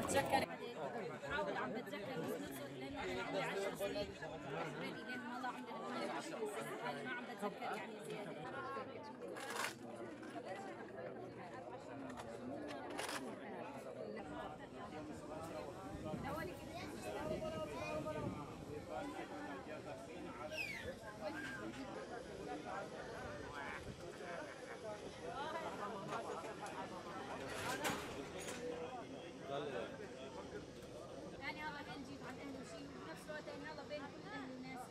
بتذكر بحاول عم بتذكر بس نفس لانه انا عندي 10 سنين لان والله عندنا 20 سنه ما عم بتذكر يعني زياده. يعني هلا كان جيت عند اهلي وشيء وبنفس الوقت انا هلا بين كل اهل الناس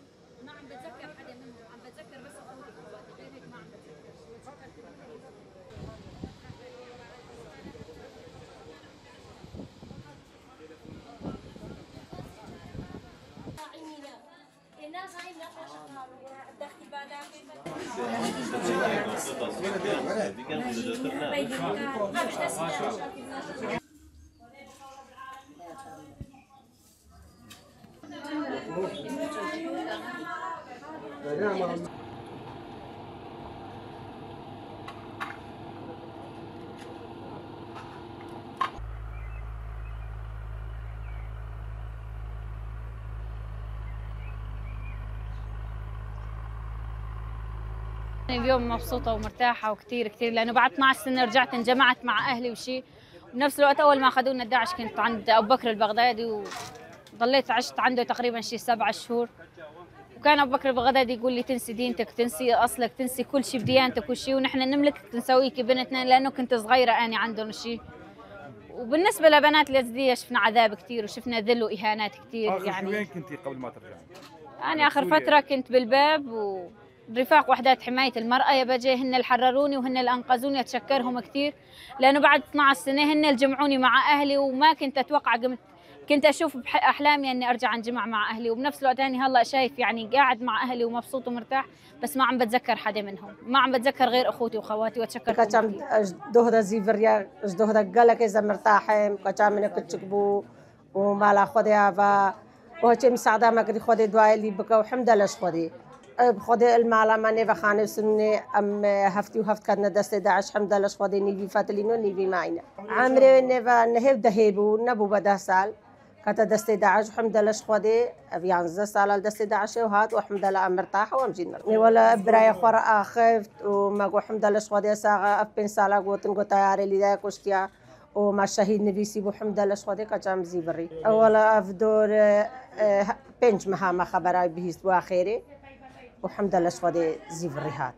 ما عم بتذكر حدا منهم، عم بتذكر بس اخوتي واخواتي، غير هيك ما عم بتذكر شيء. الناس هاي الناس دخلي بالك اليوم مبسوطة ومرتاحة وكثير كثير، لأنه بعد 12 سنة رجعت انجمعت مع أهلي وشي. بنفس الوقت أول ما أخذونا الداعش كنت عند أبو بكر البغدادي وضليت عشت عنده تقريبا شي 7 شهور. وكان أبو بكر البغدادي يقول لي تنسي دينتك، تنسي أصلك، تنسي كل شيء بديانتك وشي، ونحن نملك نسويكي بنتنا، لأنه كنت صغيرة أنا عندهم شي. وبالنسبة لبنات اليزيدية شفنا عذاب كثير وشفنا ذل وإهانات كثير. يعني وين كنتي قبل ما ترجعي؟ أنا آخر فترة كنت بالباب ورفاق وحدات حماية المرأة يا بجي، هن اللي حرروني وهن اللي أنقذوني، أتشكرهم كثير. لأنه بعد 12 سنة هن اللي جمعوني مع أهلي، وما كنت أتوقع، كنت أشوف بأحلامي أني أرجع أنجمع مع أهلي. وبنفس الوقت يعني هلا شايف يعني قاعد مع أهلي ومبسوط ومرتاح، بس ما عم بتذكر حدا منهم، ما عم بتذكر غير أخوتي وأخواتي. وأتشكركم كثير. جدوهدا زيفريا جدوهدا قالك إذا مرتاحين كتامنا كتشكبو ومالا خديها وهاتي مساعدة ما قدي خدي دواء اللي بكا وحمد لله خدي بخدي المالا ماني بخاني سني أم هفتي وهفت كدنا دست داعش حمد لله خدي نيفي فاتلينو نيفي معنا عمري نيفا نهب دهيبو نبو بدا سال كتا دست داعش حمد لله خدي يعني سال دست داعش وهات وحمد لله مرتاحة ومجينا ولا براي خورا خفت وما قو حمد لله خدي ساعة أبين سالا قوتن قو تياري اللي دا كشتيا ومع الشهيد نبيسي بحمد الله شخدي كجام زيبري أولا أفدور بنج مها خبراي بهيست وآخره وحمد الله شخدي زيبري هات.